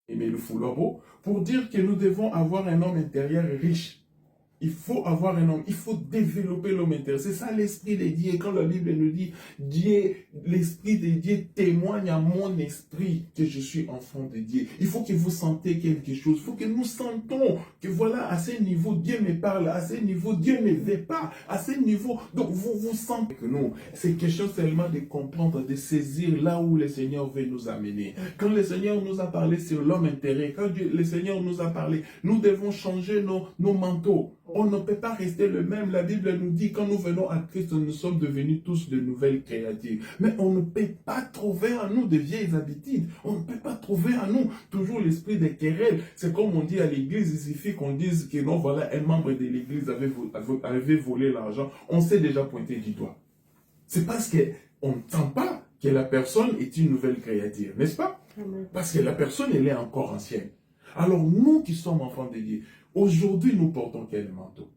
mais le foulabo, pour dire que nous devons avoir un homme intérieur riche. Il faut avoir un homme, il faut développer l'homme intérieur. C'est ça l'esprit de Dieu. Quand la Bible nous dit, Dieu, l'esprit de Dieu témoigne à mon esprit que je suis enfant de Dieu. Il faut que vous sentez quelque chose. Il faut que nous sentons que voilà, à ce niveau, Dieu me parle. À ce niveau, Dieu ne veut pas. À ce niveau, donc vous sentez que non. C'est question seulement de comprendre, de saisir là où le Seigneur veut nous amener. Quand le Seigneur nous a parlé sur l'homme intérieur, quand le Seigneur nous a parlé, nous devons changer nos manteaux. On ne peut pas rester le même. La Bible nous dit, quand nous venons à Christ, nous sommes devenus tous de nouvelles créatures. Mais on ne peut pas trouver en nous de vieilles habitudes. On ne peut pas trouver en nous toujours l'esprit des querelles. C'est comme on dit à l'église, il suffit qu'on dise que non, voilà, un membre de l'église avait volé l'argent. On s'est déjà pointé du doigt. C'est parce qu'on ne sent pas que la personne est une nouvelle créature, n'est-ce pas? Parce que la personne, elle est encore ancienne. Alors nous qui sommes enfants de Dieu, aujourd'hui nous portons quel manteau?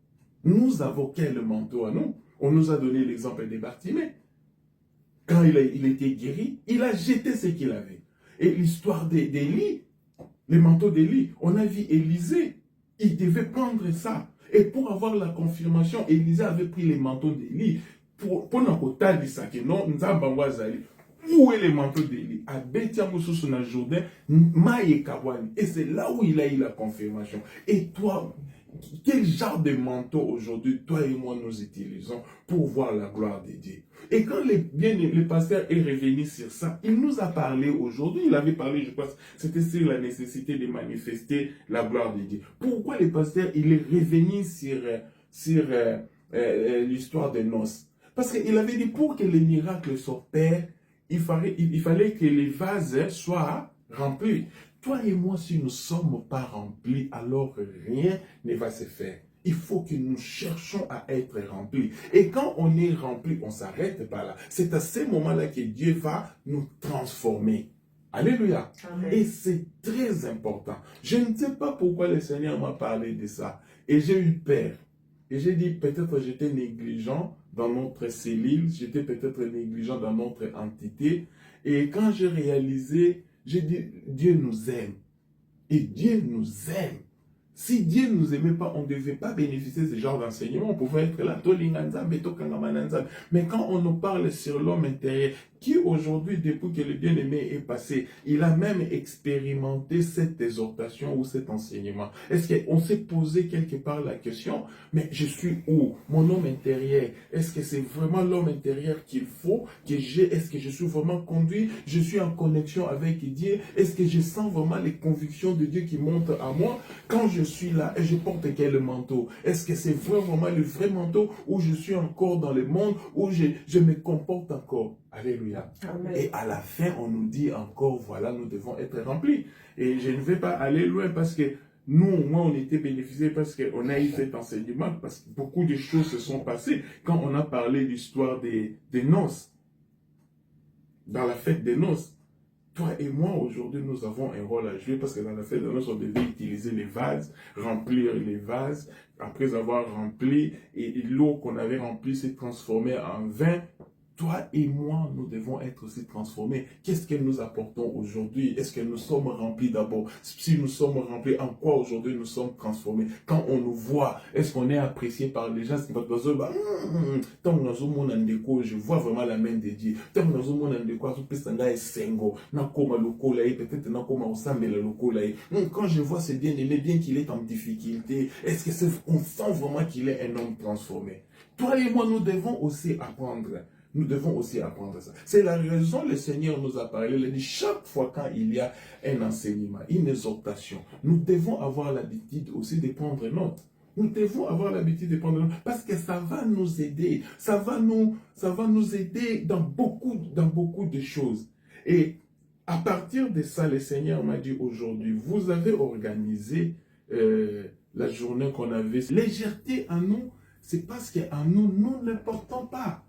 Nous avons quel manteau à nous? On nous a donné l'exemple de Bartimée. Quand il était guéri, il a jeté ce qu'il avait. Et l'histoire d'Élie, le manteau d'Élie, on a vu Élisée, il devait prendre ça. Et pour avoir la confirmation, Élisée avait pris les manteaux d'Élie. Pour n'akotal dit ça, que non, nous avons où est le manteau d'Élie? À Betiamoussou sur le Jourdain, Maïe Kawani. Et c'est là où il a eu la confirmation. Et toi, quel genre de manteau aujourd'hui, toi et moi, nous utilisons pour voir la gloire de Dieu? Et quand le pasteur est revenu sur ça, il nous a parlé aujourd'hui, il avait parlé, je pense, c'était sur la nécessité de manifester la gloire de Dieu. Pourquoi le pasteur, il est revenu sur l'histoire des noces? Parce qu'il avait dit, pour que les miracles s'opèrent, il fallait que les vases soient remplis. Toi et moi, si nous ne sommes pas remplis, alors rien ne va se faire. Il faut que nous cherchions à être remplis. Et quand on est rempli, on ne s'arrête pas là. C'est à ce moment-là que Dieu va nous transformer. Alléluia. Amen. Et c'est très important. Je ne sais pas pourquoi le Seigneur m'a parlé de ça. Et j'ai eu peur. Et j'ai dit, peut-être j'étais négligent dans notre cellule, j'étais peut-être négligent dans notre entité. Et quand j'ai réalisé, j'ai dit, Dieu nous aime. Et Dieu nous aime. Si Dieu ne nous aimait pas, on ne devait pas bénéficier de ce genre d'enseignement. On pouvait être là, mais quand on nous parle sur l'homme intérieur, qui aujourd'hui, depuis que le bien-aimé est passé, il a même expérimenté cette exhortation ou cet enseignement. Est-ce qu'on s'est posé quelque part la question, mais je suis où? Mon homme intérieur, est-ce que c'est vraiment l'homme intérieur qu'il faut que j'ai? Est-ce que je suis vraiment conduit? Je suis en connexion avec Dieu? Est-ce que je sens vraiment les convictions de Dieu qui montent à moi? Quand je suis là et je porte quel manteau? Est-ce que c'est vraiment le vrai manteau ou je suis encore dans le monde où je me comporte encore? Alléluia. Amen. Et à la fin, on nous dit encore, voilà, nous devons être remplis. Et je ne vais pas aller loin parce que nous, au moins, on était bénéficiés parce qu'on a eu cet enseignement, parce que beaucoup de choses se sont passées. Quand on a parlé de l'histoire des noces, dans la fête des noces, toi et moi, aujourd'hui, nous avons un rôle à jouer parce que dans la fête des noces, on devait utiliser les vases, remplir les vases. Après avoir rempli, et l'eau qu'on avait remplie s'est transformée en vin. Toi et moi, nous devons être aussi transformés. Qu'est-ce que nous apportons aujourd'hui? Est-ce que nous sommes remplis d'abord? Si nous sommes remplis, en quoi aujourd'hui nous sommes transformés? Quand on nous voit, est-ce qu'on est apprécié par les gens? Je vois vraiment la main de Dieu. Quand je vois ce bien-aimé, bien qu'il est en difficulté, est-ce qu'on sent vraiment qu'il est un homme transformé? Toi et moi, nous devons aussi apprendre. Nous devons aussi apprendre ça. C'est la raison que le Seigneur nous a parlé. Il a dit chaque fois quand il y a un enseignement, une exhortation, nous devons avoir l'habitude aussi de prendre note. Nous devons avoir l'habitude de prendre note parce que ça va nous aider. Ça va nous aider dans beaucoup de choses. Et à partir de ça, le Seigneur m'a dit aujourd'hui, vous avez organisé la journée qu'on avait. Légèreté en nous, c'est parce qu'en nous, nous ne portons pas.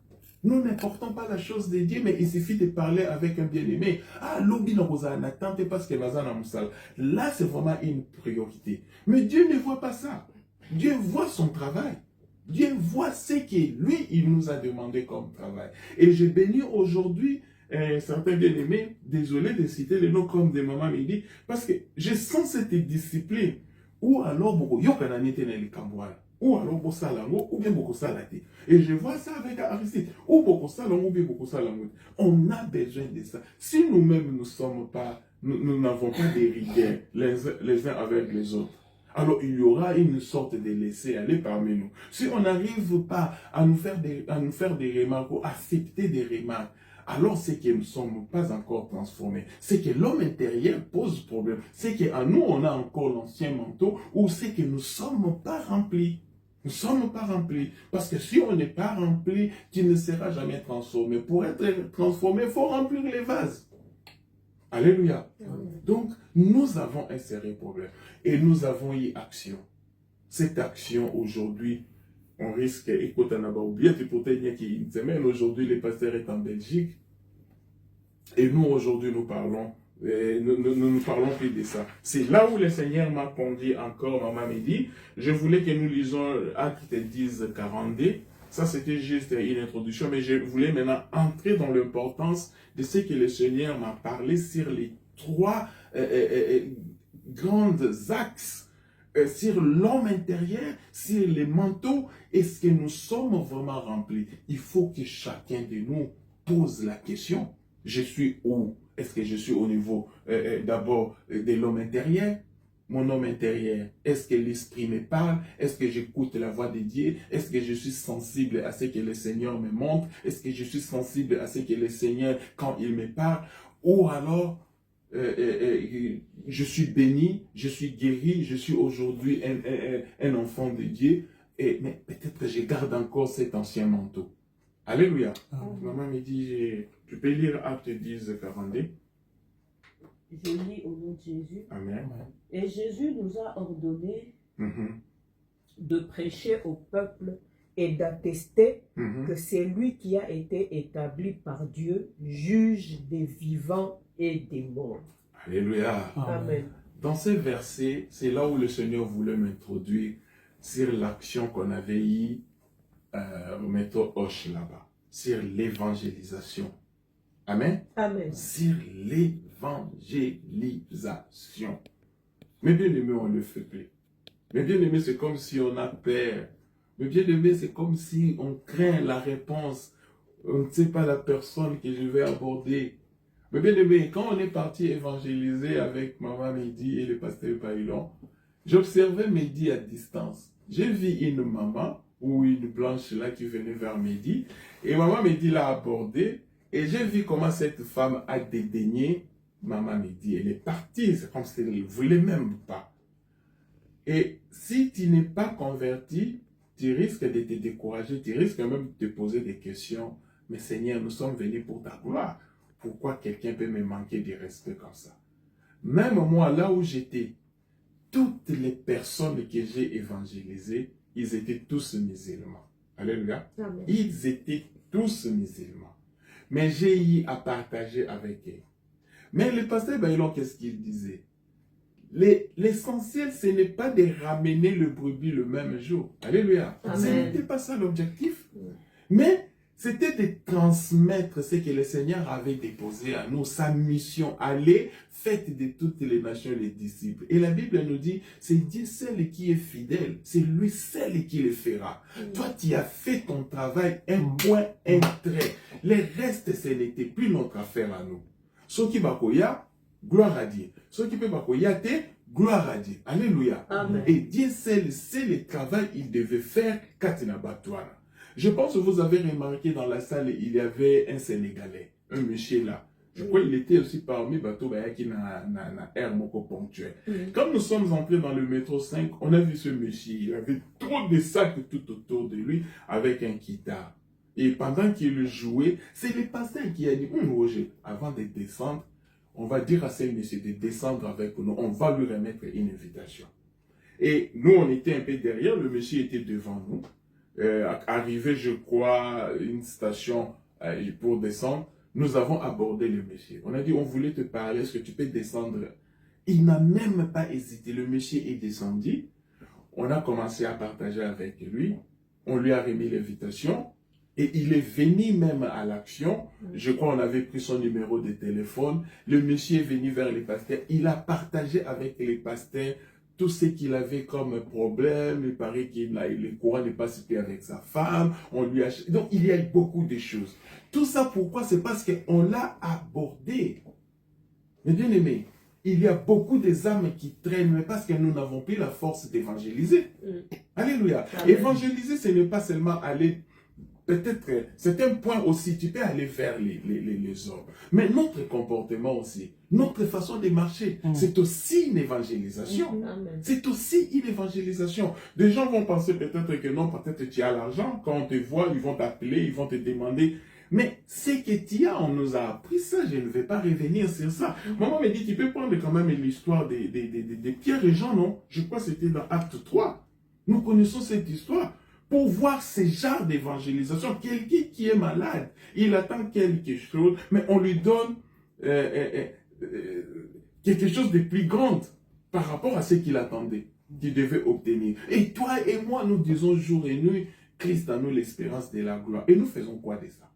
Nous ne portons pas la chose de Dieu, mais il suffit de parler avec un bien-aimé. Ah, l'obi n'attendez parce que là, c'est vraiment une priorité. Mais Dieu ne voit pas ça. Dieu voit son travail. Dieu voit ce que lui, il nous a demandé comme travail. Et je bénis aujourd'hui certains bien-aimés, désolé de citer les noms comme des mamans Midi, parce que je sens cette discipline. Ou alors, beaucoup, ou alors, beaucoup salango, ou bien beaucoup salati. Et je vois ça avec Aristide. Ou beaucoup salango, ou bien beaucoup salango. On a besoin de ça. Si nous-mêmes nous sommes pas, nous n'avons pas des rigueurs les uns avec les autres, alors il y aura une sorte de laisser-aller parmi nous. Si on n'arrive pas à nous faire des remarques ou accepter des remarques, alors c'est que nous ne sommes pas encore transformés. C'est que l'homme intérieur pose problème. C'est qu'à nous, on a encore l'ancien manteau ou c'est que nous ne sommes pas remplis. Nous ne sommes pas remplis. Parce que si on n'est pas rempli, tu ne seras jamais transformé. Pour être transformé, il faut remplir les vases. Alléluia. Donc, nous avons un sérieux problème. Et nous avons eu action. Cette action, aujourd'hui, on risque, écoute, on a oublié, aujourd'hui, le pasteur est en Belgique. Et nous, aujourd'hui, nous parlons, nous parlons plus de ça. C'est là où le Seigneur m'a conduit encore, maman me dit, je voulais que nous lisons Actes 10, 42. Ça, c'était juste une introduction, mais je voulais maintenant entrer dans l'importance de ce que le Seigneur m'a parlé sur les trois grands axes, sur l'homme intérieur, sur les manteaux. Est-ce que nous sommes vraiment remplis? Il faut que chacun de nous pose la question. Je suis où? Est-ce que je suis au niveau d'abord de l'homme intérieur? Mon homme intérieur, est-ce que l'esprit me parle? Est-ce que j'écoute la voix de Dieu? Est-ce que je suis sensible à ce que le Seigneur me montre? Est-ce que je suis sensible à ce que le Seigneur, quand il me parle? Ou alors, je suis béni, je suis guéri, je suis aujourd'hui un enfant de Dieu, mais peut-être que je garde encore cet ancien manteau. Alléluia. Maman me dit, tu peux lire Acte 10, 42. Je lis au nom de Jésus. Amen. Et Jésus nous a ordonné de prêcher au peuple et d'attester que c'est lui qui a été établi par Dieu, juge des vivants et des morts. Alléluia. Amen. Dans ces versets, c'est là où le Seigneur voulait m'introduire sur l'action qu'on avait eue au métro Hoche là-bas, sur l'évangélisation. Amen. Amen. Sur l'évangélisation. Mais bien aimé, on ne le fait plus. Mais bien aimé, c'est comme si on a peur. Mais bien aimé, c'est comme si on craint la réponse. On ne sait pas la personne que je vais aborder. Mais bien aimé, quand on est parti évangéliser avec Maman Mehdi et le pasteur Pailon, j'observais Mehdi à distance. J'ai vu une maman ou une blanche là qui venait vers Mehdi. Et Maman Mehdi l'a abordée. Et j'ai vu comment cette femme a dédaigné Maman Mehdi. Elle est partie, c'est comme si elle ne voulait même pas. Et si tu n'es pas converti, tu risques de te décourager, tu risques même de te poser des questions. Mais Seigneur, nous sommes venus pour ta gloire. Pourquoi quelqu'un peut me manquer de respect comme ça? Même moi, là où j'étais, toutes les personnes que j'ai évangélisées, ils étaient tous musulmans. Alléluia. Amen. Ils étaient tous musulmans. Mais j'ai eu à partager avec eux. Mais le pasteur Bailon, qu'est-ce qu'il disait? L'essentiel, ce n'est pas de ramener le brebis le même jour. Alléluia. Amen. Ce n'était pas ça l'objectif. Mais c'était de transmettre ce que le Seigneur avait déposé à nous, sa mission. Allez, faites de toutes les nations les disciples. Et la Bible nous dit, c'est Dieu seul qui est fidèle. C'est lui seul qui le fera. Toi, tu as fait ton travail, un point, un trait. Le reste, ce n'était plus notre affaire à nous. Ce qui va koya, gloire à Dieu. Ce qui peut koya, gloire à Dieu. Alléluia. Amen. Et Dieu seul, c'est le travail qu'il devait faire Katina Batouana. Je pense que vous avez remarqué dans la salle, il y avait un Sénégalais, un monsieur là. Je crois qu'il était aussi parmi Bateau qui n'a air moko ponctuel. Quand nous sommes entrés dans le métro 5, on a vu ce monsieur. Il avait trop de sacs tout autour de lui avec un guitare. Et pendant qu'il jouait, c'est le pasteur qui a dit, Roger, avant de descendre, on va dire à ce monsieur de descendre avec nous. On va lui remettre une invitation. Et nous, on était un peu derrière. Le monsieur était devant nous. Arrivé, je crois, une station pour descendre, nous avons abordé le monsieur. On a dit, on voulait te parler, est-ce que tu peux descendre? Il n'a même pas hésité. Le monsieur est descendu. On a commencé à partager avec lui. On lui a remis l'invitation. Et il est venu même à l'action. Je crois qu'on avait pris son numéro de téléphone. Le monsieur est venu vers les pasteurs. Il a partagé avec les pasteurs tout ce qu'il avait comme problème. Il paraît qu'il a le courant n'est pas cité avec sa femme. On lui a... Donc, il y a beaucoup de choses. Tout ça, pourquoi? C'est parce qu'on l'a abordé. Mais bien aimé, il y a beaucoup des âmes qui traînent, mais parce que nous n'avons plus la force d'évangéliser. Alléluia. Amen. Évangéliser, ce n'est pas seulement aller... Peut-être, c'est un point aussi, tu peux aller vers les hommes. Mais notre comportement aussi, notre façon de marcher, c'est aussi une évangélisation. C'est aussi une évangélisation. Des gens vont penser peut-être que non, peut-être tu as l'argent. Quand on te voit, ils vont t'appeler, ils vont te demander. Mais ce que tu as, on nous a appris ça, je ne vais pas revenir sur ça. Maman me dit, tu peux prendre quand même l'histoire de Pierre et Jean, non? Je crois que c'était dans Acte 3. Nous connaissons cette histoire. Pour voir ce genre d'évangélisation, quelqu'un qui est malade, il attend quelque chose, mais on lui donne quelque chose de plus grand par rapport à ce qu'il attendait, qu'il devait obtenir. Et toi et moi, nous disons jour et nuit, Christ a nous l'espérance de la gloire. Et nous faisons quoi de ça?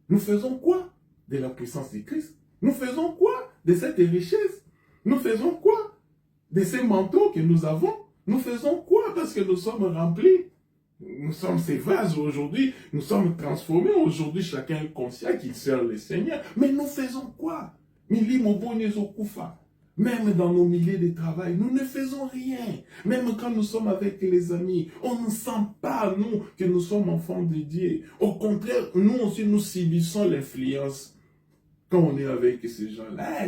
Nous faisons quoi de la puissance de Christ? Nous faisons quoi de cette richesse? Nous faisons quoi de ces manteaux que nous avons? Nous faisons quoi parce que nous sommes remplis? Nous sommes ces vases aujourd'hui, nous sommes transformés aujourd'hui, chacun est conscient qu'il sert le Seigneur. Mais nous faisons quoi? Même dans nos milieux de travail, nous ne faisons rien. Même quand nous sommes avec les amis, on ne sent pas, nous, que nous sommes enfants de Dieu. Au contraire, nous aussi, nous subissons l'influence. Quand on est avec ces gens-là,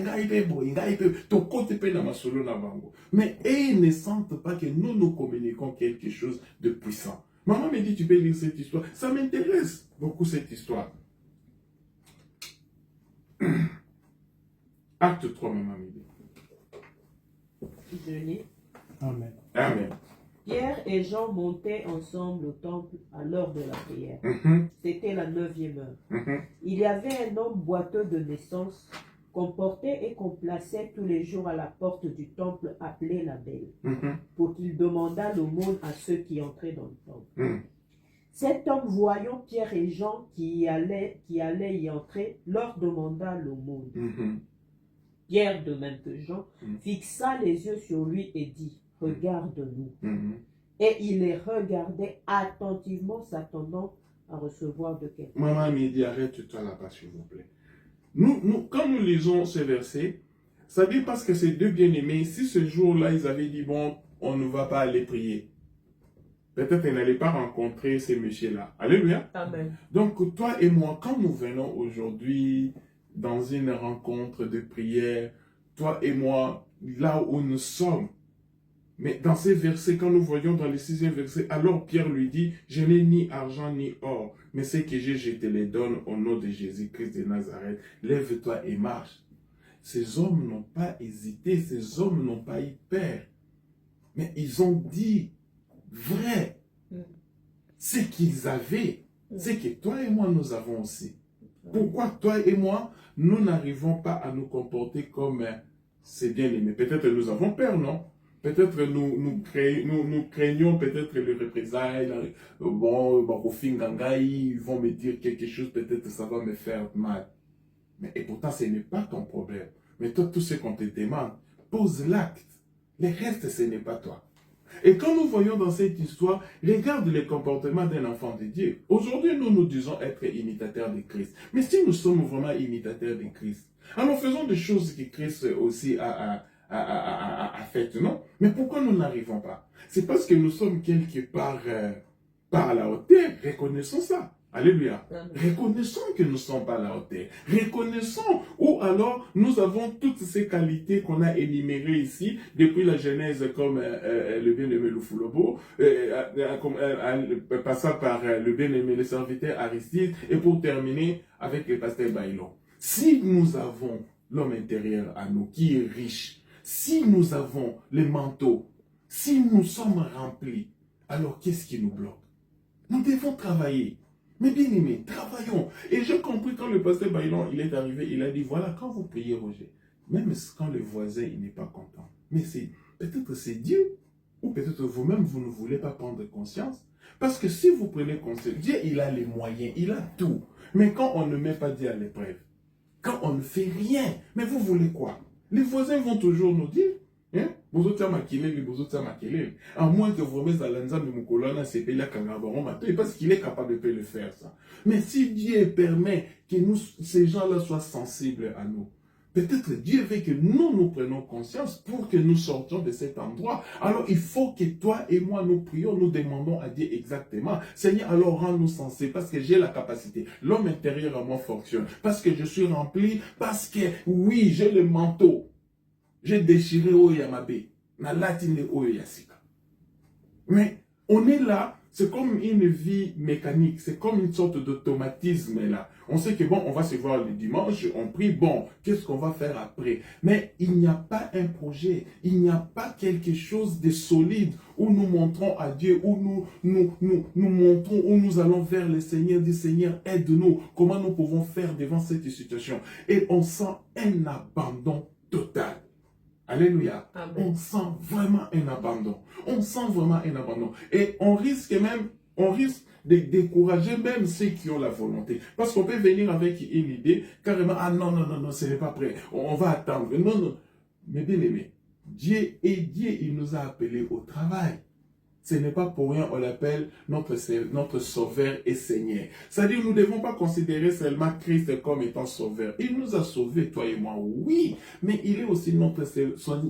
mais ils ne sentent pas que nous communiquons quelque chose de puissant. Maman me dit, tu peux lire cette histoire. Ça m'intéresse beaucoup cette histoire. Acte 3, maman me dit. Je lis. Amen. Amen. Pierre et Jean montaient ensemble au temple à l'heure de la prière. C'était la 9e heure. Il y avait un homme boiteux de naissance qu'on portait et qu'on plaçait tous les jours à la porte du temple appelé la Belle, pour qu'il demandât l'aumône à ceux qui entraient dans le temple. Cet homme, voyant Pierre et Jean qui allaient y entrer, leur demanda l'aumône. Pierre, de même que Jean, fixa les yeux sur lui et dit, « Regarde-nous. » Et il les regardait attentivement, s'attendant à recevoir de quelqu'un. Maman me dit, arrête-toi là-bas, s'il vous plaît. Quand nous lisons ce verset, ça dit parce que ces deux bien-aimés, si ce jour-là, ils avaient dit, bon, on ne va pas aller prier, peut-être qu'ils n'allaient pas rencontrer ces messieurs-là. Alléluia. Amen. Donc, toi et moi, quand nous venons aujourd'hui dans une rencontre de prière, toi et moi, là où nous sommes, mais dans ces versets, quand nous voyons dans le 6e verset, alors Pierre lui dit, je n'ai ni argent ni or, mais ce que j'ai, je te les donne au nom de Jésus-Christ de Nazareth. Lève-toi et marche. Ces hommes n'ont pas hésité, ces hommes n'ont pas eu peur, mais ils ont dit vrai ce qu'ils avaient, ce que toi et moi nous avons aussi. Pourquoi toi et moi, nous n'arrivons pas à nous comporter comme ces bien-aimés? Peut-être nous avons peur, non? Peut-être nous craignons peut-être les représailles. Bon, ils vont me dire quelque chose, peut-être ça va me faire mal. Mais et pourtant, ce n'est pas ton problème. Mais toi, tout ce qu'on te demande, pose l'acte. Le reste, ce n'est pas toi. Et quand nous voyons dans cette histoire, regarde le comportement d'un enfant de Dieu. Aujourd'hui, nous disons être imitateurs de Christ. Mais si nous sommes vraiment imitateurs de Christ, alors faisons des choses que Christ aussi a faites, non? Mais pourquoi nous n'arrivons pas? C'est parce que nous sommes quelque part pas à la hauteur. Reconnaissons ça. Alléluia. Reconnaissons que nous ne sommes pas à la hauteur. Reconnaissons, ou alors nous avons toutes ces qualités qu'on a énumérées ici, depuis la Genèse, comme le bien-aimé Lufulobo, passant par le bien-aimé le serviteur Aristide, et pour terminer avec le pasteur Bailon. Si nous avons l'homme intérieur à nous qui est riche, si nous avons les manteaux, si nous sommes remplis, alors qu'est-ce qui nous bloque? Nous devons travailler. Mais bien aimé, travaillons. Et j'ai compris quand le pasteur Bailon, il est arrivé, il a dit, voilà, quand vous priez Roger, même quand le voisin, il n'est pas content, mais peut-être c'est Dieu, ou ou peut-être vous-même, vous ne voulez pas prendre conscience. Parce que si vous prenez conscience, Dieu, il a les moyens, il a tout. Mais quand on ne met pas Dieu à l'épreuve, quand on ne fait rien, mais vous voulez quoi? Les voisins vont toujours nous dire, hein? À moins que vous remettez à l'ensemble de mon colonne, c'est payé la kangabaron, parce qu'il est capable de le faire ça. Mais si Dieu permet que nous, ces gens-là soient sensibles à nous, peut-être Dieu veut que nous prenions conscience pour que nous sortions de cet endroit. Alors il faut que toi et moi nous prions, nous demandons à Dieu exactement. Seigneur, alors rends-nous sensibles parce que j'ai la capacité. L'homme intérieur à moi fonctionne. Parce que je suis rempli. Parce que oui, j'ai le manteau. J'ai déchiré Oyamabe. Na latine Oyasika. Mais on est là. C'est comme une vie mécanique, c'est comme une sorte d'automatisme là. On sait que bon, on va se voir le dimanche, on prie, bon, qu'est-ce qu'on va faire après? Mais il n'y a pas un projet, il n'y a pas quelque chose de solide où nous montrons à Dieu, où nous montrons, où nous allons vers le Seigneur, dit Seigneur, aide-nous, comment nous pouvons faire devant cette situation. Et on sent un abandon total. Alléluia. Amen. On sent vraiment un abandon. On sent vraiment un abandon. Et on risque de décourager même ceux qui ont la volonté. Parce qu'on peut venir avec une idée, carrément, ah non, ce n'est pas prêt. On va attendre. Non. Mais bien aimé, Dieu, il nous a appelés au travail. Ce n'est pas pour rien, on l'appelle notre sauveur et Seigneur. C'est-à-dire, nous ne devons pas considérer seulement Christ comme étant sauveur. Il nous a sauvés, toi et moi, oui, mais il est aussi notre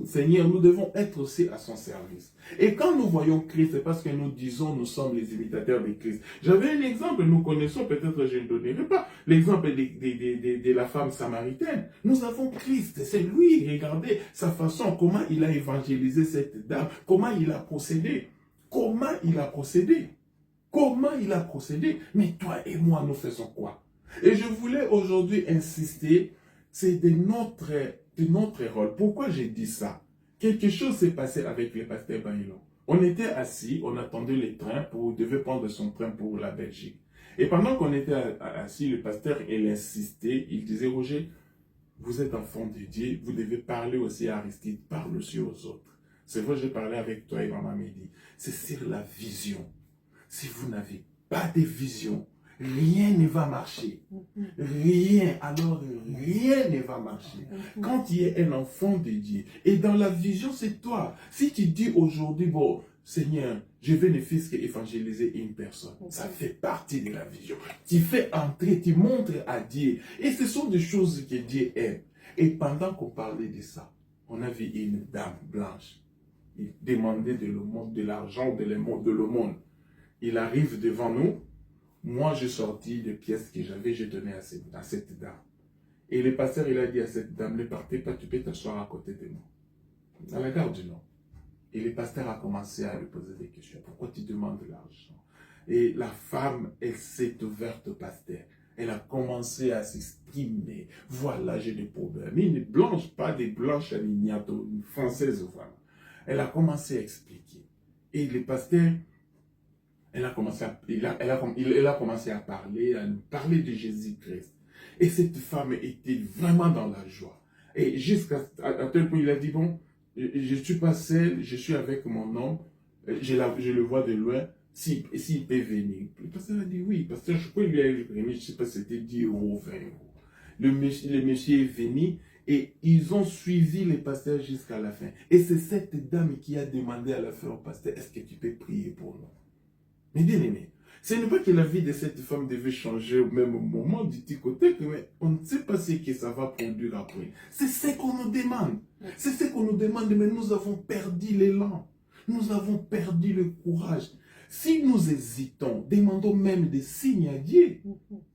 Seigneur. Nous devons être aussi à son service. Et quand nous voyons Christ, c'est parce que nous disons, nous sommes les imitateurs de Christ. J'avais un exemple, nous connaissons, peut-être je ne donnerai pas, l'exemple de la femme samaritaine. Nous avons Christ, c'est lui, regardez sa façon, comment il a évangélisé cette dame, comment il a procédé. Comment il a procédé? Comment il a procédé? Mais toi et moi, nous faisons quoi? Et je voulais aujourd'hui insister, c'est de notre rôle. Pourquoi j'ai dit ça? Quelque chose s'est passé avec le pasteur Bailon. On était assis, on attendait le train, devait prendre son train pour la Belgique. Et pendant qu'on était assis, le pasteur, il insistait, il disait, Roger, vous êtes enfant de Dieu, vous devez parler aussi à Aristide, parle aussi aux autres. C'est vrai, j'ai parlé avec toi et maman Mehdi. C'est sur la vision. Si vous n'avez pas de vision, rien ne va marcher. Rien, alors rien ne va marcher. Quand tu es un enfant de Dieu, et dans la vision, c'est toi. Si tu dis aujourd'hui, bon, Seigneur, je vais ne fût-ce qu'évangéliser une personne. Ça fait partie de la vision. Tu fais entrer, tu montres à Dieu. Et ce sont des choses que Dieu aime. Et pendant qu'on parlait de ça, on a vu une dame blanche. Il demandait de l'argent, de l'aumône. Il arrive devant nous. Moi, j'ai sorti des pièces que j'avais, j'ai donné à cette dame. Et le pasteur, il a dit à cette dame, ne partez pas, tu peux t'asseoir à côté de nous. À la gare du Nord. Et le pasteur a commencé à lui poser des questions. Pourquoi tu demandes de l'argent? Et la femme, elle s'est ouverte au pasteur. Elle a commencé à s'exprimer. Voilà, j'ai des problèmes. Une blanche, pas des blanches à l'ignato, une française, voilà. Elle a commencé à expliquer. Et le pasteur, elle a commencé à parler, à nous parler de Jésus-Christ. Et cette femme était vraiment dans la joie. Et jusqu'à tel point, il a dit, bon, je ne suis pas seul, je suis avec mon homme, je le vois de loin, s'il peut venir. Le pasteur a dit oui, parce que je crois qu'il lui a remis, je ne sais pas si c'était 10 euros, 20 euros. Le monsieur est venu et ils ont suivi le pasteur jusqu'à la fin. Et c'est cette dame qui a demandé à la fin au pasteur, est-ce que tu peux prier pour nous? Mais bien aimé, ce n'est pas que la vie de cette femme devait changer au même moment du petit côté, mais on ne sait pas ce que ça va produire après. C'est ce qu'on nous demande. C'est ce qu'on nous demande, mais nous avons perdu l'élan. Nous avons perdu le courage. Si nous hésitons, demandons même des signes à Dieu,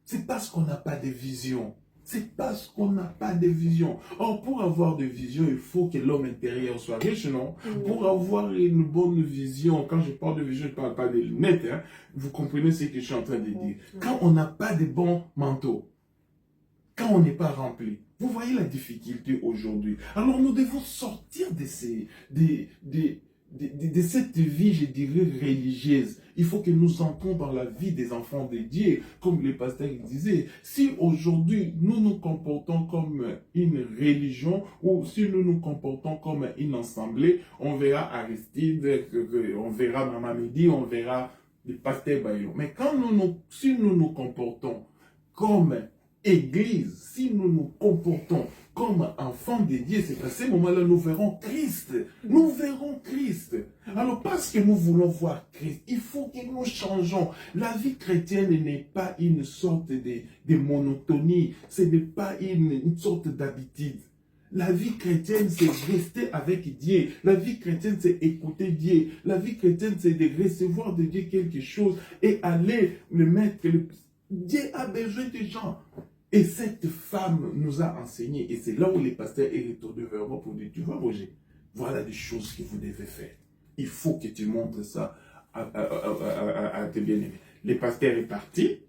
c'est parce qu'on n'a pas de vision. C'est parce qu'on n'a pas de vision. Or, pour avoir de vision, il faut que l'homme intérieur soit riche, non? Pour avoir une bonne vision, quand je parle de vision, je ne parle pas des lunettes, hein? Vous comprenez ce que je suis en train de dire. Quand on n'a pas de bons manteaux, quand on n'est pas rempli, vous voyez la difficulté aujourd'hui. Alors, nous devons sortir de de cette vie, je dirais, religieuse. Il faut que nous entrons dans la vie des enfants de Dieu, comme les pasteurs disaient. Si aujourd'hui, nous nous comportons comme une religion, ou si nous nous comportons comme une assemblée, on verra Aristide, on verra Maman Midi, on verra les pasteurs Bayon. Mais si nous nous comportons comme Église, si nous nous comportons comme enfants de Dieu, c'est qu'à ce moment-là, nous verrons Christ. Nous verrons Christ. Alors, parce que nous voulons voir Christ, il faut que nous changeons. La vie chrétienne n'est pas une sorte de monotonie. Ce n'est pas une sorte d'habitude. La vie chrétienne, c'est rester avec Dieu. La vie chrétienne, c'est écouter Dieu. La vie chrétienne, c'est de recevoir de Dieu quelque chose et aller le mettre. Dieu a besoin de gens. Et cette femme nous a enseigné, et c'est là où les pasteurs est retourné vers moi pour dire, tu vois Roger, voilà des choses que vous devez faire. Il faut que tu montres ça à tes bien-aimés. Les pasteurs est parti,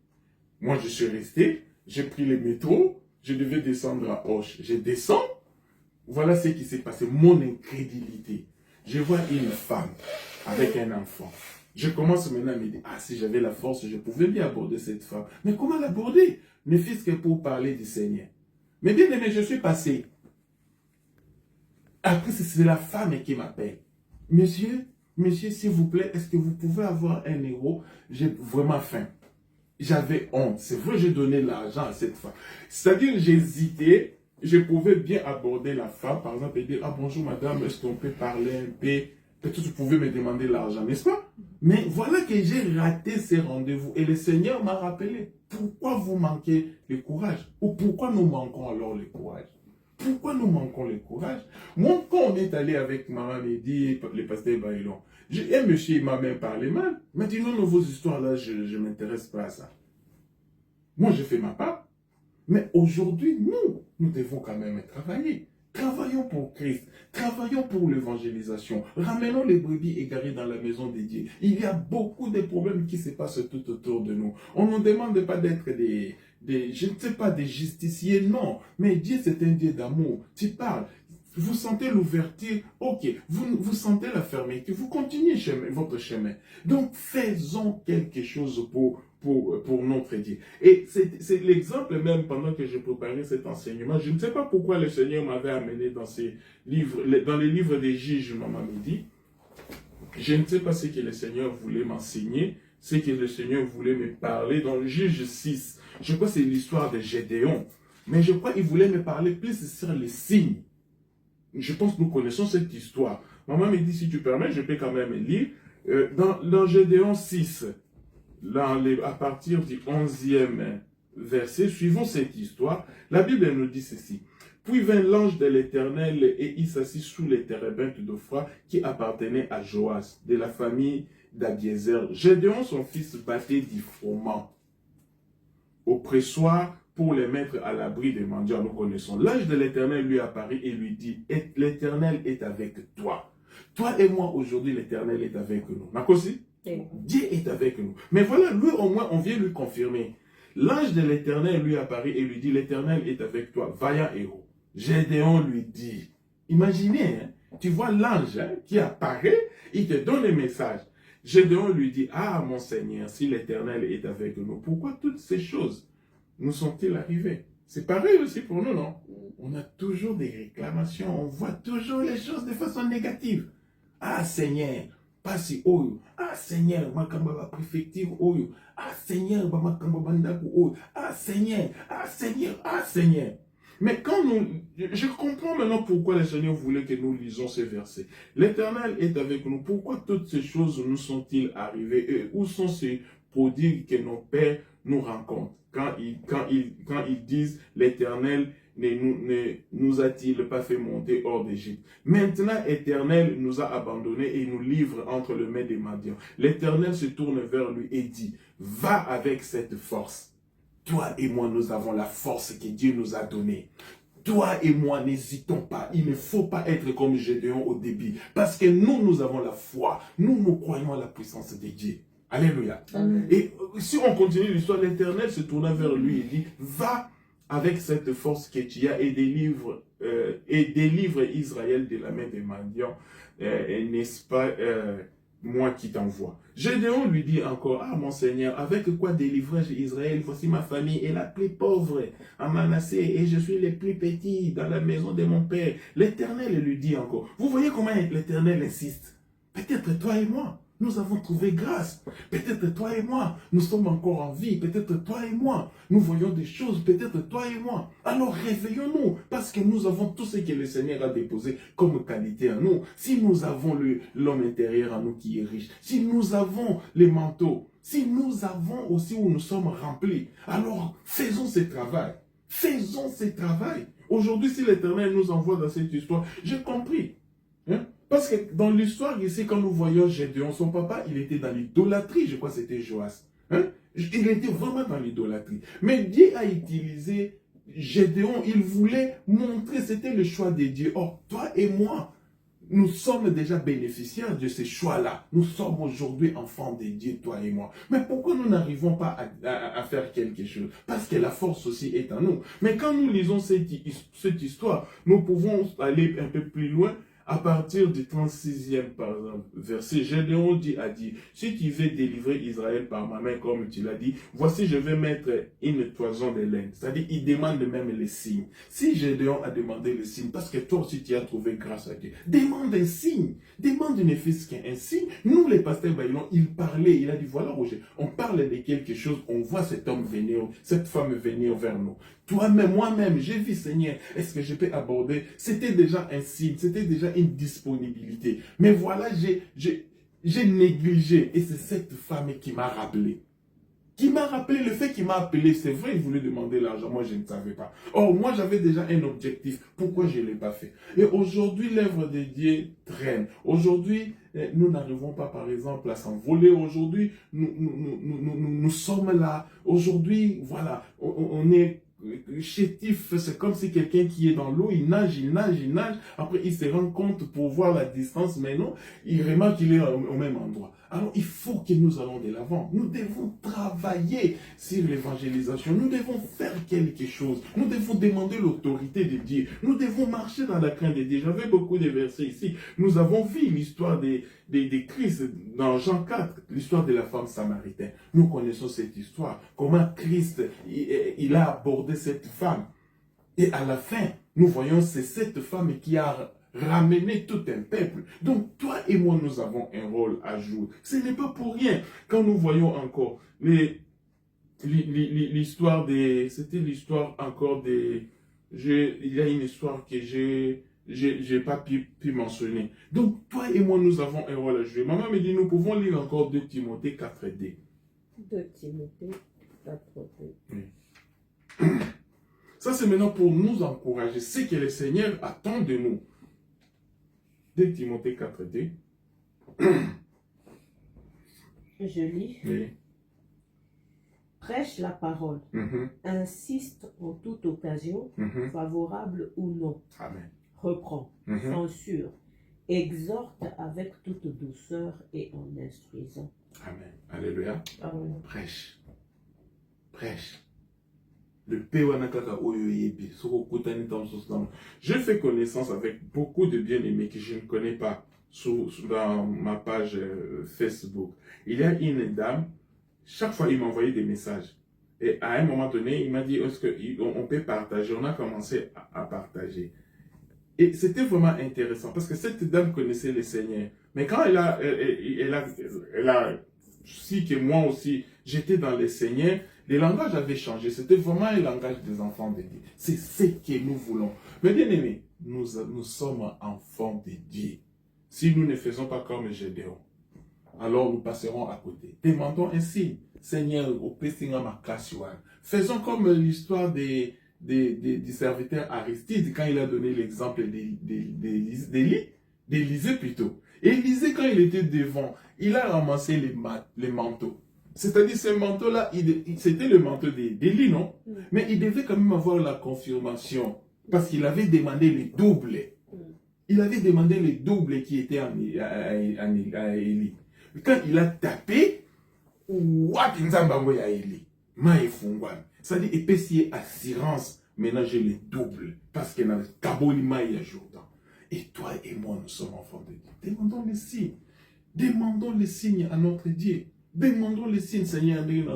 moi je suis resté, j'ai pris le métro, je devais descendre à Hoche. Je descends, voilà ce qui s'est passé, mon incrédulité. Je vois une femme avec un enfant. Je commence maintenant à me dire, ah, si j'avais la force, je pouvais bien aborder cette femme. Mais comment l'aborder? Ne fût-ce que pour parler du Seigneur. Mais bien aimé, je suis passé. Après, c'est la femme qui m'appelle. Monsieur, s'il vous plaît, est-ce que vous pouvez avoir 1 euro? J'ai vraiment faim. J'avais honte. C'est vrai, j'ai donné l'argent à cette femme. C'est-à-dire, j'hésitais. Je pouvais bien aborder la femme, par exemple, et dire, ah bonjour madame, est-ce qu'on peut parler un peu? Peut-être que vous pouvez me demander l'argent, n'est-ce pas? Mais voilà que j'ai raté ces rendez-vous. Et le Seigneur m'a rappelé, pourquoi vous manquez le courage? Ou pourquoi nous manquons alors le courage? Pourquoi nous manquons le courage? Moi, quand on est allé avec Maman Mehdi, le pasteur Baïlon, un monsieur m'a même parlé mal. Il m'a dit, non, vos histoires là, je ne m'intéresse pas à ça. Moi, je fais ma part. Mais aujourd'hui, nous devons quand même travailler. Travaillons pour Christ. Travaillons pour l'évangélisation. Ramenons les brebis égarées dans la maison de Dieu. Il y a beaucoup de problèmes qui se passent tout autour de nous. On ne nous demande pas d'être je ne sais pas, des justiciers, non. Mais Dieu, c'est un Dieu d'amour. Tu parles. Vous sentez l'ouverture, ok. Vous sentez la fermeture, vous continuez votre chemin. Donc, faisons quelque chose pour notre Dieu. Et c'est l'exemple même pendant que je préparais cet enseignement. Je ne sais pas pourquoi le Seigneur m'avait amené dans ces livres, dans les livres des juges, Maman Mehdi. Je ne sais pas ce que le Seigneur voulait m'enseigner, ce que le Seigneur voulait me parler dans le juge 6. Je crois que c'est l'histoire de Gédéon. Mais je crois qu'il voulait me parler plus sur les signes. Je pense que nous connaissons cette histoire. Maman me dit, si tu permets, je peux quand même lire. Dans Gédéon 6, à partir du 11e verset, suivons cette histoire. La Bible nous dit ceci. Puis vint l'ange de l'Éternel et il s'assit sous les térébintes d'Ophra qui appartenait à Joas, de la famille d'Abiézer. Gédéon, son fils, battait du froment au pressoir pour les mettre à l'abri des mendiants. Nous connaissons. L'ange de l'Éternel lui apparut et lui dit, l'Éternel est avec toi. Toi et moi, aujourd'hui, l'Éternel est avec nous. Nakosi? Dieu est avec nous. Mais voilà, lui au moins, on vient lui confirmer. L'ange de l'Éternel lui apparut et lui dit, l'Éternel est avec toi, vaillant héros. Gédéon lui dit, imaginez, hein, tu vois l'ange qui apparaît, il te donne le message. Gédéon lui dit, ah mon Seigneur, si l'Éternel est avec nous, pourquoi toutes ces choses nous sont-ils arrivées? C'est pareil aussi pour nous, non? On a toujours des réclamations, on voit toujours les choses de façon négative. Ah Seigneur, pas si oyo. Ah Seigneur, makamba préfecture oyo. Ah Seigneur, makamba bandaku oyo. Ah Seigneur, ah Seigneur, ah Seigneur. Mais quand je comprends maintenant pourquoi le Seigneur voulait que nous lisions ces versets. L'Éternel est avec nous. Pourquoi toutes ces choses nous sont-ils arrivées? Et où sont ces prodigues que nos pères nous rencontrent? Quand ils disent l'Éternel ne nous a-t-il pas fait monter hors d'Égypte? Maintenant, l'Éternel nous a abandonnés et nous livre entre les mains des Madians. L'Éternel se tourne vers lui et dit, va avec cette force. Toi et moi, nous avons la force que Dieu nous a donnée. Toi et moi, n'hésitons pas. Il ne faut pas être comme Gédéon au début. Parce que nous avons la foi. Nous croyons à la puissance de Dieu. Alléluia. Amen. Et si on continue l'histoire, l'Éternel se tourna vers lui et dit, va avec cette force que tu as et délivre Israël de la main des mendiants, n'est-ce pas moi qui t'envoie. Gédéon lui dit encore, ah mon Seigneur, avec quoi délivrerai-je Israël? Voici ma famille est la plus pauvre à Manassé et je suis le plus petit dans la maison de mon père. L'Éternel lui dit encore, vous voyez comment l'Éternel insiste? Peut-être toi et moi, nous avons trouvé grâce. Peut-être toi et moi, nous sommes encore en vie. Peut-être toi et moi, nous voyons des choses. Peut-être toi et moi. Alors réveillons-nous, parce que nous avons tout ce que le Seigneur a déposé comme qualité en nous. Si nous avons l'homme intérieur en nous qui est riche, si nous avons les manteaux, si nous avons aussi où nous sommes remplis, alors faisons ce travail. Faisons ce travail. Aujourd'hui, si l'Éternel nous envoie dans cette histoire, j'ai compris. Hein? Parce que dans l'histoire ici, quand nous voyons Gédéon, son papa, il était dans l'idolâtrie, je crois que c'était Joas. Hein? Il était vraiment dans l'idolâtrie. Mais Dieu a utilisé Gédéon, il voulait montrer, c'était le choix de Dieu. Or, toi et moi, nous sommes déjà bénéficiaires de ces choix-là. Nous sommes aujourd'hui enfants de Dieu, toi et moi. Mais pourquoi nous n'arrivons pas à faire quelque chose? Parce que la force aussi est en nous. Mais quand nous lisons cette histoire, nous pouvons aller un peu plus loin. À partir du 36e, par exemple, verset, Gédéon a dit, si tu veux délivrer Israël par ma main, comme tu l'as dit, voici, je vais mettre une toison de laine. C'est-à-dire, il demande même les signes. Si Gédéon a demandé le signe, parce que toi aussi, tu as trouvé grâce à Dieu, demande un signe. Demande ne fût-ce qu'un signe. Nous, les pasteurs Baïlon, il parlait, il a dit, voilà, Roger, on parle de quelque chose, on voit cet homme venir, cette femme venir vers nous. Toi-même, moi-même, j'ai vu, Seigneur, est-ce que je peux aborder? C'était déjà un signe, c'était déjà une disponibilité. Mais voilà, j'ai négligé. Et c'est cette femme qui m'a rappelé. Qui m'a rappelé le fait qu'il m'a appelé. C'est vrai, il voulait demander l'argent. Moi, je ne savais pas. Or, moi, j'avais déjà un objectif. Pourquoi je ne l'ai pas fait? Et aujourd'hui, l'œuvre de Dieu traîne. Aujourd'hui, nous n'arrivons pas, par exemple, à s'envoler. Aujourd'hui, nous sommes là. Aujourd'hui, voilà, on est chétif, c'est comme si quelqu'un qui est dans l'eau, il nage, après il se rend compte pour voir la distance, mais non, il remarque qu'il est au même endroit. Alors il faut que nous allons de l'avant, nous devons travailler sur l'évangélisation, nous devons faire quelque chose, nous devons demander l'autorité de Dieu, nous devons marcher dans la crainte de Dieu. J'avais beaucoup de versets ici, nous avons vu l'histoire des Christ dans Jean 4, l'histoire de la femme samaritaine. Nous connaissons cette histoire, comment Christ il a abordé cette femme. Et à la fin, nous voyons c'est cette femme qui a ramené tout un peuple. Donc toi et moi, nous avons un rôle à jouer. Ce n'est pas pour rien. Quand nous voyons encore l'histoire des... C'était l'histoire encore des... Il y a une histoire que j'ai pas pu mentionner. Donc, toi et moi, nous avons un rôle à jouer. Maman me dit, nous pouvons lire encore 2 Timothée 4D. 2 Timothée 4D. Oui. Ça, c'est maintenant pour nous encourager. C'est que le Seigneur attend de nous. 2 Timothée 4D. Je lis. Oui. Prêche la parole. Insiste en toute occasion, favorable ou non. Amen. Reprend, censure, exhorte avec toute douceur et en instruisant. Amen. Alléluia. Amen. Prêche. Prêche. Le Péwanakaka Oyoyebi. Je fais connaissance avec beaucoup de bien-aimés que je ne connais pas dans ma page Facebook. Il y a une dame, chaque fois il m'envoyait des messages. Et à un moment donné, il m'a dit, est-ce qu'on peut partager? On a commencé à partager. Et c'était vraiment intéressant parce que cette dame connaissait le Seigneur. Mais quand elle a su que moi aussi, j'étais dans le Seigneur, le langage avait changé. C'était vraiment un langage des enfants de Dieu. C'est ce que nous voulons. Mais bien aimés, nous sommes enfants de Dieu. Si nous ne faisons pas comme Gédéon, alors nous passerons à côté. Demandons ainsi, Seigneur, au Pessinga Makashuan. Faisons comme l'histoire du serviteur Aristide, quand il a donné l'exemple d'Élisée plutôt. Élisée, quand il était devant, il a ramassé les manteaux. C'est-à-dire, ce manteau-là, c'était le manteau d'Élie, non? Mais il devait quand même avoir la confirmation, parce qu'il avait demandé les doubles. Il avait demandé les doubles qui étaient à Élie. Quand il a tapé, Ça dit, et si assurance, maintenant j'ai le double. Parce que dans le Kabolima, il y a Jourdain. Et toi et moi, nous sommes enfants de Dieu. Demandons les signes. Demandons les signes à notre Dieu. Demandons les signes, Seigneur, peut-être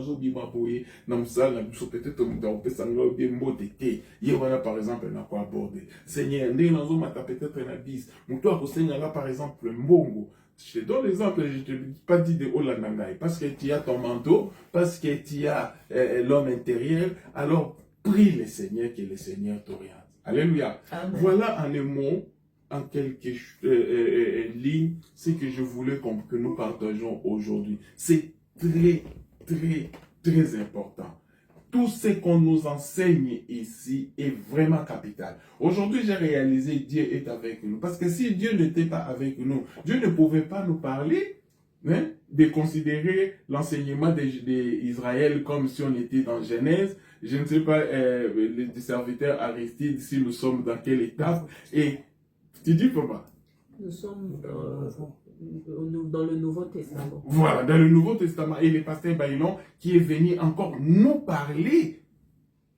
par exemple, on a quoi aborder. Seigneur, peut-être un abysse. Par exemple, Mbongo. Je te donne l'exemple, je ne te dis pas dit de Olanangai, parce que tu as ton manteau, parce que tu as l'homme intérieur, alors prie le Seigneur, que le Seigneur t'oriente. Alléluia. Amen. Voilà en un mot, en quelques lignes, ce que je voulais que nous partageons aujourd'hui. C'est très, très, très important. Tout ce qu'on nous enseigne ici est vraiment capital. Aujourd'hui, j'ai réalisé que Dieu est avec nous. Parce que si Dieu n'était pas avec nous, Dieu ne pouvait pas nous parler, hein, de considérer l'enseignement d'Israël comme si on était dans Genèse. Je ne sais pas, les serviteurs Aristide, si nous sommes dans quelle étape. Et tu dis comment? Nous sommes dans le Nouveau Testament. Voilà, dans le Nouveau Testament. Et le pasteur Bailon qui est venu encore nous parler.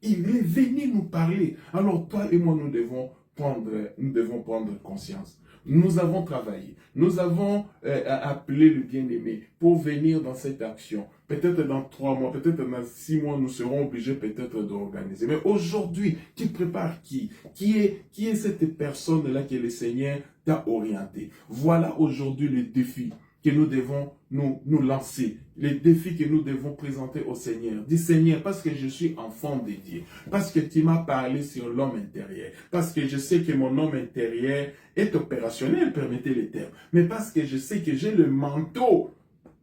Il est venu nous parler. Alors toi et moi, nous devons prendre conscience. Nous avons travaillé. Nous avons appelé le bien-aimé pour venir dans cette action. Peut-être dans 3 mois, peut-être dans 6 mois, nous serons obligés peut-être d'organiser. Mais aujourd'hui, tu prépares qui? Qui est cette personne-là que le Seigneur t'a orienté? Voilà aujourd'hui le défi que nous devons nous lancer, les défis que nous devons présenter au Seigneur. Dis Seigneur, parce que je suis enfant de Dieu, parce que tu m'as parlé sur l'homme intérieur, parce que je sais que mon homme intérieur est opérationnel, permettez les termes, mais parce que je sais que j'ai le manteau,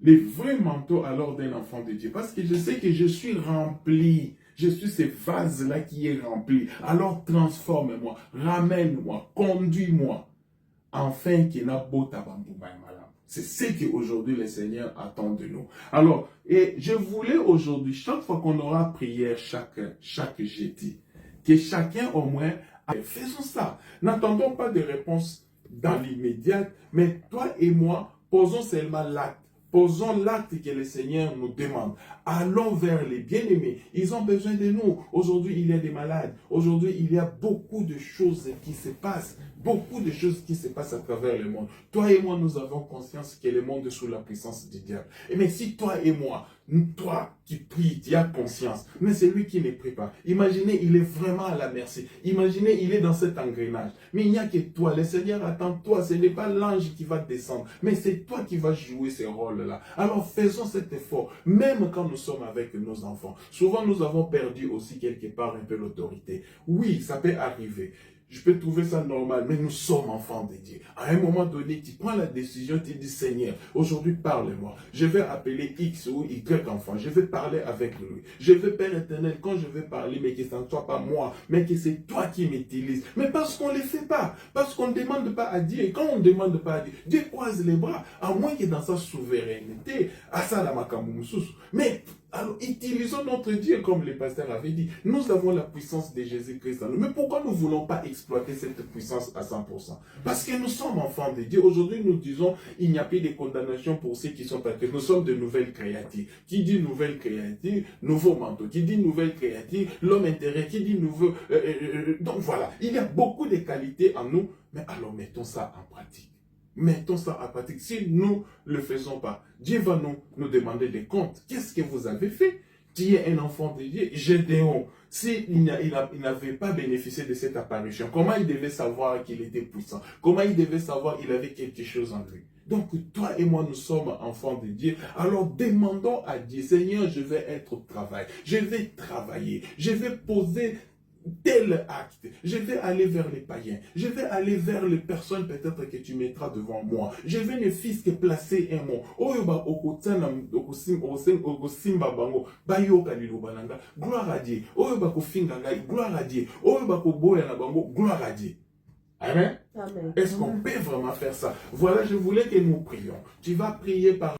le vrai manteau alors d'un enfant de Dieu, parce que je sais que je suis rempli. Je suis ce vase-là qui est rempli. Alors transforme-moi, ramène-moi, conduis-moi, afin qu'il n'a beau tabambou. C'est ce qu'aujourd'hui le Seigneur attend de nous. Alors, et je voulais aujourd'hui, chaque fois qu'on aura prière, chaque jeudi, que chacun au moins, faisons ça. N'attendons pas de réponse dans l'immédiat, mais toi et moi, posons seulement l'acte. Posons l'acte que le Seigneur nous demande. Allons vers les bien-aimés. Ils ont besoin de nous. Aujourd'hui, il y a des malades. Aujourd'hui, il y a beaucoup de choses qui se passent. Beaucoup de choses qui se passent à travers le monde. Toi et moi, nous avons conscience que le monde est sous la puissance du diable. Mais si toi et moi, toi qui pries, tu as conscience, mais c'est lui qui ne prie pas. Imaginez, il est vraiment à la merci. Imaginez, il est dans cet engrenage. Mais il n'y a que toi. Le Seigneur attend toi. Ce n'est pas l'ange qui va descendre, mais c'est toi qui vas jouer ce rôle-là. Alors faisons cet effort, même quand nous sommes avec nos enfants. Souvent, nous avons perdu aussi quelque part un peu l'autorité. Oui, ça peut arriver. Je peux trouver ça normal, mais nous sommes enfants de Dieu. À un moment donné, tu prends la décision, tu dis, Seigneur, aujourd'hui parle-moi. Je vais appeler X ou Y enfant. Je vais parler avec lui. Je vais, Père éternel, quand je vais parler, mais que ce ne soit pas moi, mais que c'est toi qui m'utilises. Mais parce qu'on ne le fait pas. Parce qu'on ne demande pas à Dieu. Et quand on ne demande pas à Dieu, Dieu croise les bras, à moins que dans sa souveraineté, à ça la makamoumoussous. Mais alors, utilisons notre Dieu, comme le pasteur avait dit. Nous avons la puissance de Jésus-Christ en nous. Mais pourquoi nous ne voulons pas exploiter cette puissance à 100%? Parce que nous sommes enfants de Dieu. Aujourd'hui, nous disons, il n'y a plus de condamnation pour ceux qui sont athées. Nous sommes de nouvelles créatures. Qui dit nouvelle créature? Nouveau manteau. Qui dit nouvelle créature? L'homme intérieur. Qui dit nouveau... Donc voilà, il y a beaucoup de qualités en nous. Mais alors, mettons ça en pratique. Mettons ça en pratique. Si nous ne le faisons pas, Dieu va nous demander des comptes. Qu'est-ce que vous avez fait? Tu es un enfant de Dieu. Gédéon, s'il n'avait pas bénéficié de cette apparition, comment il devait savoir qu'il était puissant? Comment il devait savoir qu'il avait quelque chose en lui? Donc, toi et moi, nous sommes enfants de Dieu. Alors, demandons à Dieu, Seigneur, je vais être au travail. Je vais travailler. Je vais poser tel acte, je vais aller vers les païens, je vais aller vers les personnes peut-être que tu mettras devant moi, je vais ne fils que placer un mot, oyoba okotana okosimba bango, bayoka lilobananga, gloire à Dieu, oyoba kofinga ngai, gloire à Dieu, oyoba koboya na bango, gloire à Dieu. Amen. Amen. Est-ce qu'on peut vraiment faire ça? Voilà, je voulais que nous prions. Tu vas prier par